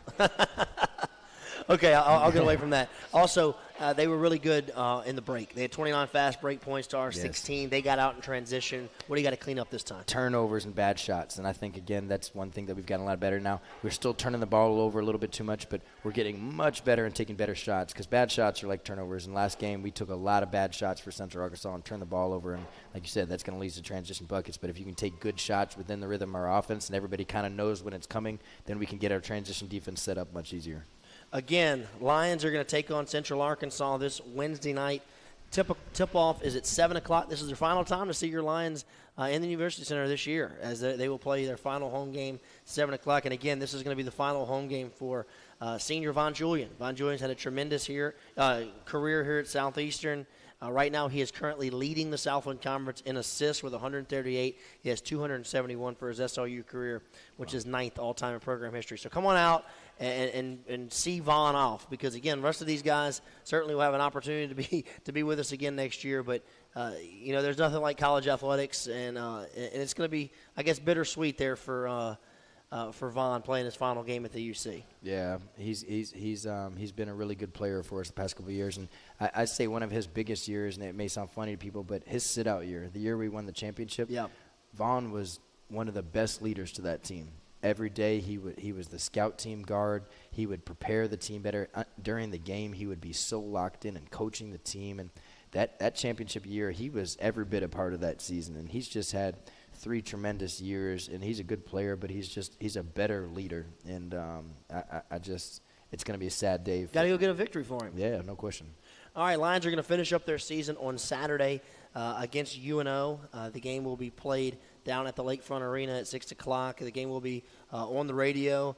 Okay, I'll get away from that. Also, they were really good in the break. They had 29 fast break points to our 16. They got out in transition. What do you got to clean up this time? Turnovers and bad shots. And I think, again, that's one thing that we've gotten a lot better now. We're still turning the ball over a little bit too much, but we're getting much better and taking better shots because bad shots are like turnovers. And last game, we took a lot of bad shots for Central Arkansas and turned the ball over. And like you said, that's going to lead to transition buckets. But if you can take good shots within the rhythm of our offense and everybody kind of knows when it's coming, then we can get our transition defense set up much easier. Again, Lions are going to take on Central Arkansas this Wednesday night. Tip-off is at 7 o'clock. This is their final time to see your Lions in the University Center this year as they will play their final home game, 7 o'clock. And, again, this is going to be the final home game for senior Von Julian. Von Julian's had a tremendous career here at Southeastern. Right now, he is currently leading the Southland Conference in assists with 138. He has 271 for his SLU career, which is 9th all-time in program history. So come on out and see Vaughn off because, again, the rest of these guys certainly will have an opportunity to be with us again next year. But, you know, there's nothing like college athletics, and it's going to be, I guess, bittersweet there for Vaughn playing his final game at the UC. Yeah, he's been a really good player for us the past couple of years, and I'd say one of his biggest years, and it may sound funny to people, but his sit-out year, the year we won the championship, Vaughn was one of the best leaders to that team. Every day he was the scout team guard. He would prepare the team better. During the game, he would be so locked in and coaching the team, and that championship year, he was every bit a part of that season, and he's just had 3 tremendous years, and he's a good player, but he's a better leader, and it's going to be a sad day. Got to go get a victory for him. Yeah, no question. All right, Lions are going to finish up their season on Saturday against UNO. The game will be played down at the Lakefront Arena at 6 o'clock. The game will be on the radio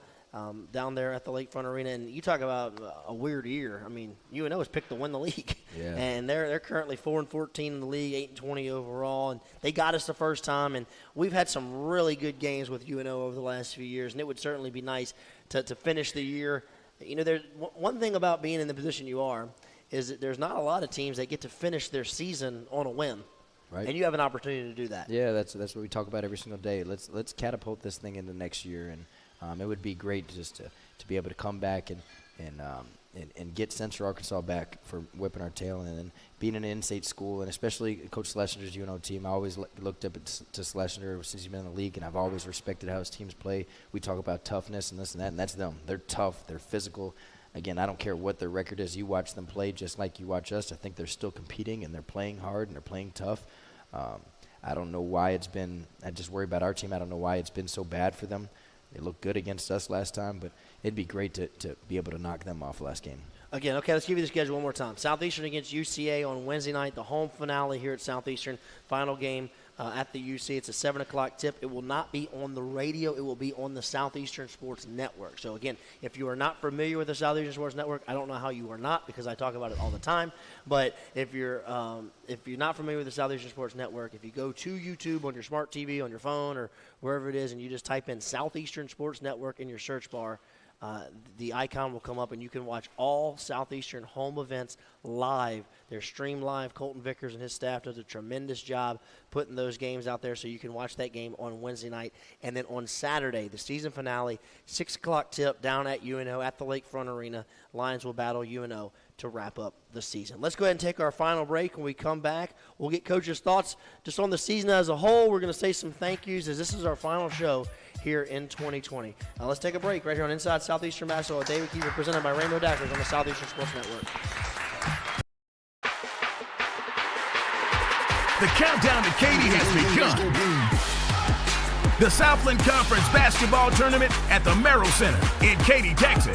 down there at the Lakefront Arena. And you talk about a weird year. I mean, UNO has picked to win the league. Yeah. And they're currently 4-14 in the league, 8-20 overall. And they got us the first time. And we've had some really good games with UNO over the last few years. And it would certainly be nice to finish the year. You know, there's one thing about being in the position you are is that there's not a lot of teams that get to finish their season on a win. Right. And you have an opportunity to do that. Yeah, that's what we talk about every single day. Let's catapult this thing into next year, and it would be great just to be able to come back and get Central Arkansas back for whipping our tail and being an in-state school, and especially Coach Schlesinger's UNO team. I always looked up to Schlesinger since he's been in the league, and I've always respected how his teams play. We talk about toughness and this and that, and that's them. They're tough. They're physical. Again, I don't care what their record is. You watch them play just like you watch us. I think they're still competing, and they're playing hard, and they're playing tough. I don't know why it's been – I just worry about our team. I don't know why it's been so bad for them. They looked good against us last time, but it'd be great to be able to knock them off last game. Again, okay, let's give you the schedule one more time. Southeastern against UCA on Wednesday night, the home finale here at Southeastern, final game at the UC. It's a 7 o'clock tip. It will not be on the radio. It will be on the Southeastern Sports Network. So, again, if you are not familiar with the Southeastern Sports Network, I don't know how you are not because I talk about it all the time. But if you're not familiar with the Southeastern Sports Network, if you go to YouTube on your smart TV, on your phone, or wherever it is, and you just type in Southeastern Sports Network in your search bar, the icon will come up, and you can watch all Southeastern home events live. They're streamed live. Colton Vickers and his staff does a tremendous job putting those games out there so you can watch that game on Wednesday night. And then on Saturday, the season finale, 6 o'clock tip down at UNO at the Lakefront Arena. Lions will battle UNO to wrap up the season. Let's go ahead and take our final break. When we come back, we'll get Coach's thoughts just on the season as a whole. We're going to say some thank yous as this is our final show here in 2020. Now let's take a break right here on Inside Southeastern Basketball with David Kiefer, presented by Rainbow Dackers on the Southeastern Sports Network. The countdown to Katy has begun. The Southland Conference Basketball Tournament at the Merrill Center in Katy, Texas.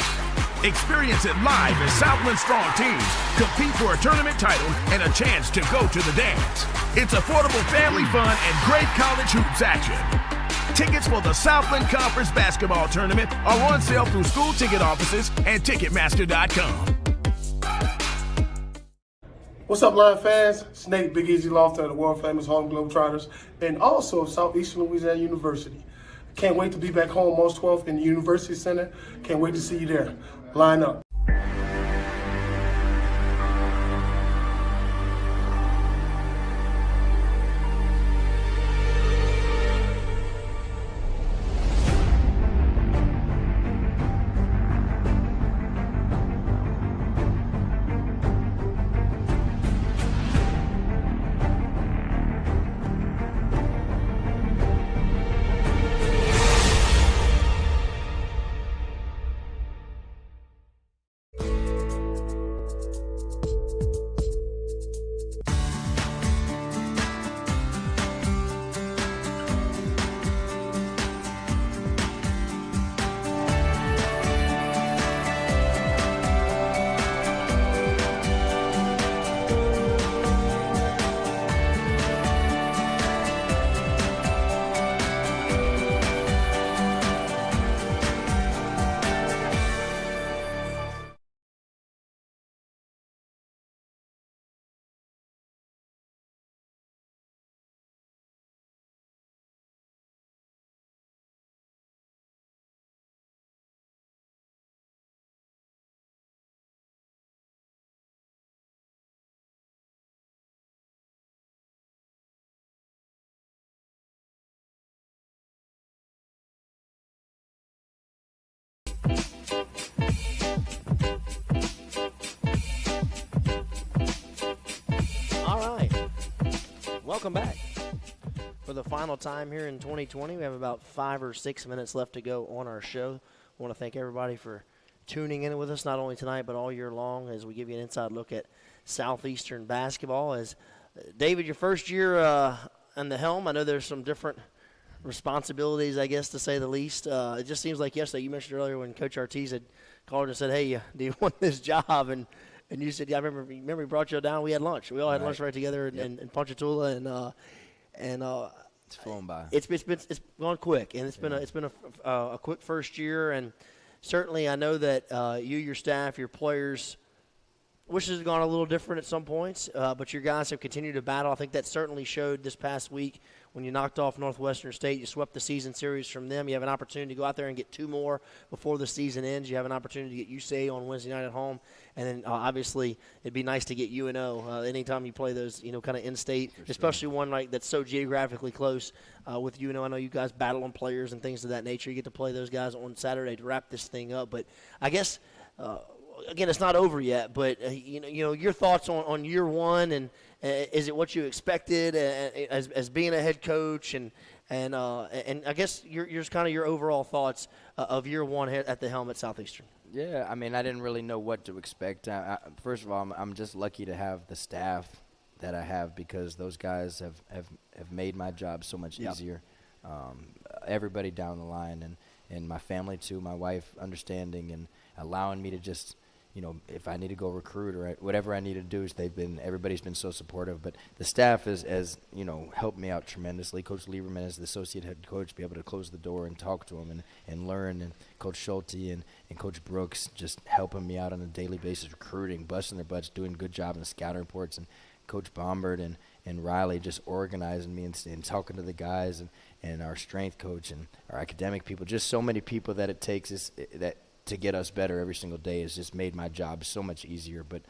Experience it live as Southland strong teams compete for a tournament title and a chance to go to the dance. It's affordable family fun and great college hoops action. Tickets for the Southland Conference Basketball Tournament are on sale through school ticket offices and Ticketmaster.com. What's up, Lion fans? It's Nate Big Easy Lofton of the world-famous Harlem Globetrotters and also of Southeastern Louisiana University. Can't wait to be back home March 12th in the University Center. Can't wait to see you there. Line up. Welcome back. For the final time here in 2020, we have about 5 or 6 minutes left to go on our show. I want to thank everybody for tuning in with us, not only tonight but all year long, as we give you an inside look at Southeastern basketball. As David, your first year on the helm, I know there's some different responsibilities, I guess, to say the least. It just seems like yesterday, you mentioned earlier when Coach Ortiz had called and said, "Hey, do you want this job?" And you said, "Yeah, I remember he brought you down. We had lunch. We all had lunch right together in Ponchatoula, and it's flown by. It's gone quick, and it's been a quick first year, and certainly I know that you, your staff, your players, wish it had gone a little different at some points, but your guys have continued to battle. I think that certainly showed this past week when you knocked off Northwestern State. You swept the season series from them. You have an opportunity to go out there and get 2 more before the season ends. You have an opportunity to get UCA on Wednesday night at home, and then obviously it'd be nice to get UNO anytime you play those, kind of in-state, especially one like that's so geographically close with UNO. I know you guys battle on players and things of that nature. You get to play those guys on Saturday to wrap this thing up, but I guess. Again, it's not over yet, but your thoughts on year one, and is it what you expected as being a head coach, and I guess your overall thoughts of year one at the helm at Southeastern. Yeah, I mean, I didn't really know what to expect. First of all, I'm just lucky to have the staff that I have, because those guys have made my job so much easier. Everybody down the line, and my family too, my wife understanding and allowing me to just. If I need to go recruit or whatever I need to do, everybody's been so supportive. But the staff has helped me out tremendously. Coach Lieberman is the associate head coach, be able to close the door and talk to him and learn. And Coach Schulte and Coach Brooks just helping me out on a daily basis, recruiting, busting their butts, doing a good job in the scouting reports. And Coach Bombard and Riley just organizing me and talking to the guys and our strength coach and our academic people. Just so many people that it takes to get us better every single day has just made my job so much easier. But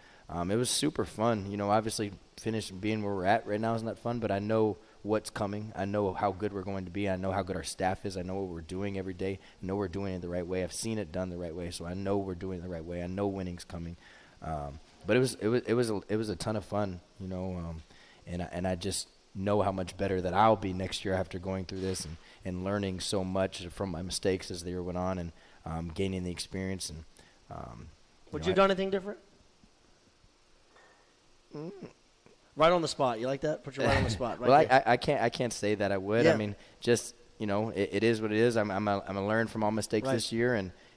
it was super fun. Obviously finishing being where we're at right now is not fun, but I know what's coming. I know how good we're going to be. I know how good our staff is. I know what we're doing every day. I know we're doing it the right way. I've seen it done the right way, so I know we're doing it the right way. I know winning's coming. But it was a ton of fun, and I just know how much better that I'll be next year after going through this and learning so much from my mistakes as the year went on, and gaining the experience. And would you have done anything different? Right on the spot. You like that? Put you right on the spot. Right. Well, I can't say that I would. Yeah. I mean, just it is what it is. I'm gonna learn from all mistakes this year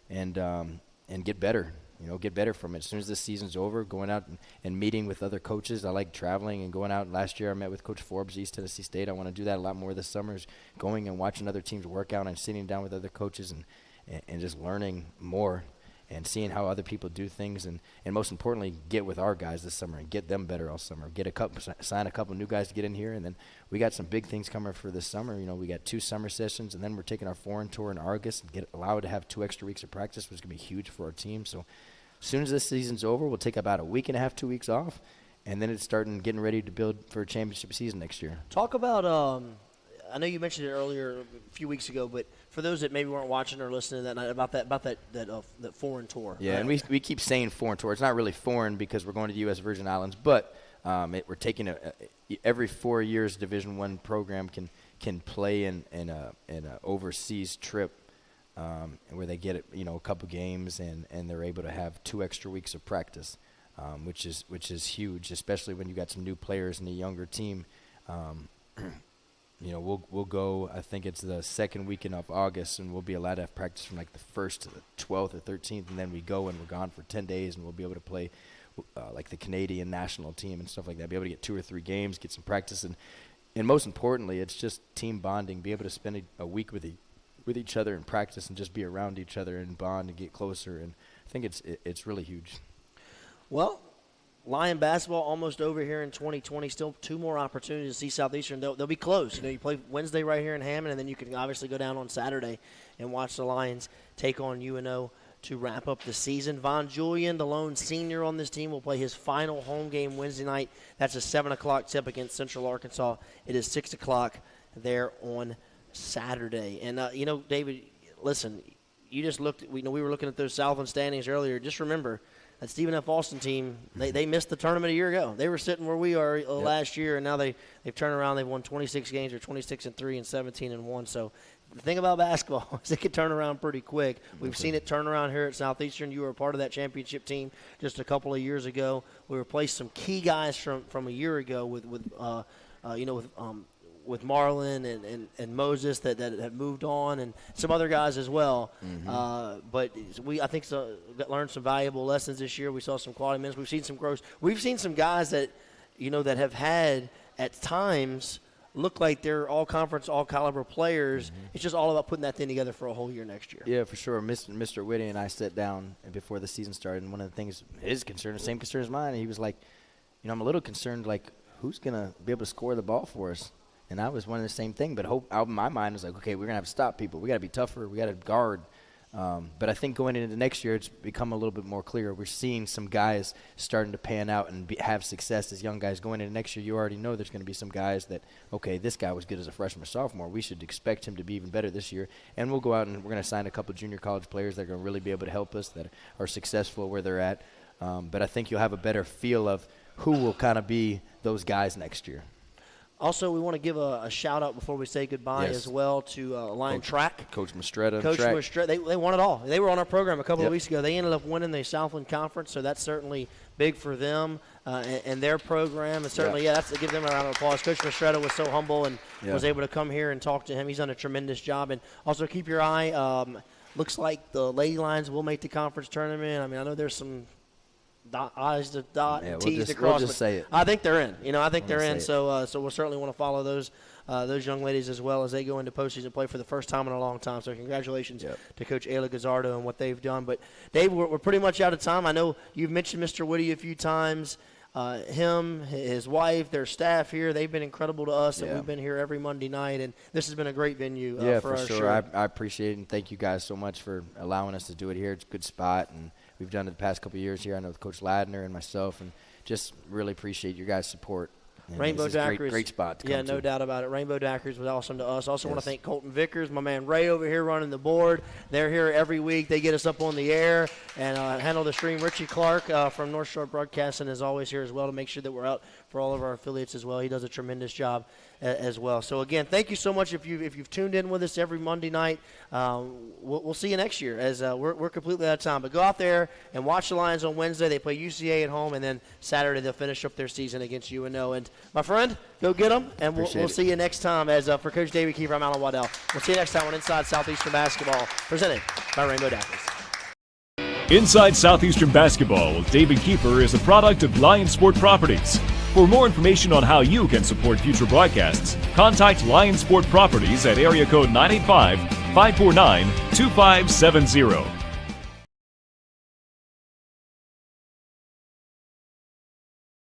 and get better. get better from it. As soon as this season's over, going out and meeting with other coaches. I like traveling and going out. Last year I met with Coach Forbes, East Tennessee State. I want to do that a lot more this summer, is going and watching other teams work out and sitting down with other coaches and just learning more and seeing how other people do things, and most importantly, get with our guys this summer and get them better all summer. Sign a couple new guys to get in here, and then we got some big things coming for this summer. We got 2 summer sessions, and then we're taking our foreign tour in August and allowed to have 2 extra weeks of practice, which is going to be huge for our team. So as soon as this season's over, we'll take about a week and a half, 2 weeks off, and then it's getting ready to build for a championship season next year. Talk about I know you mentioned it earlier a few weeks ago, but for those that maybe weren't watching or listening that night, about that foreign tour. Yeah, and we keep saying foreign tour. It's not really foreign because we're going to the U.S. Virgin Islands, but we're taking every 4 years Division I program can play in an overseas trip where they get a couple games and they're able to have 2 extra weeks of practice, which is huge, especially when you got some new players in the younger team. We'll go, I think it's the second weekend of August, and we'll be allowed to have practice from like the 1st to the 12th or 13th, and then we go and we're gone for 10 days, and we'll be able to play like the Canadian national team and stuff like that, be able to get 2 or 3 games, get some practice, and most importantly, it's just team bonding, be able to spend a week with each other and practice and just be around each other and bond and get closer, and I think it's really huge. Well, Lion basketball almost over here in 2020. Still 2 more opportunities to see Southeastern. They'll be close. You play Wednesday right here in Hammond, and then you can obviously go down on Saturday and watch the Lions take on UNO to wrap up the season. Von Julian, the lone senior on this team, will play his final home game Wednesday night. That's a 7 o'clock tip against Central Arkansas. It is 6 o'clock there on Saturday. And, David, listen, you just looked – we were looking at those Southland standings earlier. Just remember – that Stephen F. Austin team, they missed the tournament a year ago. They were sitting where we are last year, and now they've turned around. They've won 26 games. They're 26-3 and 17-1. So the thing about basketball is it can turn around pretty quick. We've seen it turn around here at Southeastern. You were a part of that championship team just a couple of years ago. We replaced some key guys from a year ago with Marlon and Moses that had moved on, and some other guys as well. Mm-hmm. But I think learned some valuable lessons this year. We saw some quality minutes. We've seen some growth. We've seen some guys that that have had at times look like they're all conference, all caliber players. Mm-hmm. It's just all about putting that thing together for a whole year next year. Yeah, for sure. Mr. Whitty and I sat down before the season started, and one of the things his concern, the same concern as mine, and he was like, I'm a little concerned, like, who's gonna be able to score the ball for us? And I was one of the same thing, but out in my mind was like, okay, we're going to have to stop people. We got to be tougher. We got to guard. But I think going into next year, it's become a little bit more clear. We're seeing some guys starting to pan out and have success as young guys. Going into next year, you already know there's going to be some guys that, okay, this guy was good as a freshman or sophomore. We should expect him to be even better this year. And we'll go out and we're going to sign a couple junior college players that are going to really be able to help us, that are successful where they're at. But I think you'll have a better feel of who will kind of be those guys next year. Also, we want to give a shout-out before we say goodbye as well to Lion Track. Coach Mastretta. Coach Mastretta. They won it all. They were on our program a couple of weeks ago. They ended up winning the Southland Conference, so that's certainly big for them and their program. And certainly, that's to give them a round of applause. Coach Mastretta was so humble and was able to come here and talk to him. He's done a tremendous job. And also keep your eye. Looks like the Lady Lions will make the conference tournament. I mean, I know there's some – I's to dot and T's to cross. We'll just say it. I think they're in. I think they're in. So we'll certainly want to follow those young ladies as well as they go into postseason play for the first time in a long time. So congratulations to Coach Ayla Gazzardo and what they've done. But Dave, we're pretty much out of time. I know you've mentioned Mr. Whitty a few times. Him, his wife, their staff here, they've been incredible to us, and we've been here every Monday night, and this has been a great venue for our show. I appreciate it, and thank you guys so much for allowing us to do it here. It's a good spot, and we've done it the past couple of years here. I know with Coach Ladner and myself, and just really appreciate your guys' support. And Rainbow Daiquiris. Great spot to come to. No doubt about it. Rainbow Daiquiris was awesome to us. Also want to thank Colton Vickers, my man Ray over here running the board. They're here every week. They get us up on the air and handle the stream. Richie Clark from North Shore Broadcasting is always here as well to make sure that we're out for all of our affiliates as well. He does a tremendous job as well. So, again, thank you so much if you've tuned in with us every Monday night. We'll see you next year as we're completely out of time. But go out there and watch the Lions on Wednesday. They play UCA at home, and then Saturday they'll finish up their season against UNO. And, my friend, go get them, and we'll see you next time. As for Coach David Kiefer, I'm Alan Waddell. We'll see you next time on Inside Southeastern Basketball, presented by Rainbow Daiquiris. Inside Southeastern Basketball with David Kiefer is a product of Lion Sport Properties. For more information on how you can support future broadcasts, contact Lion Sport Properties at area code 985-549-2570.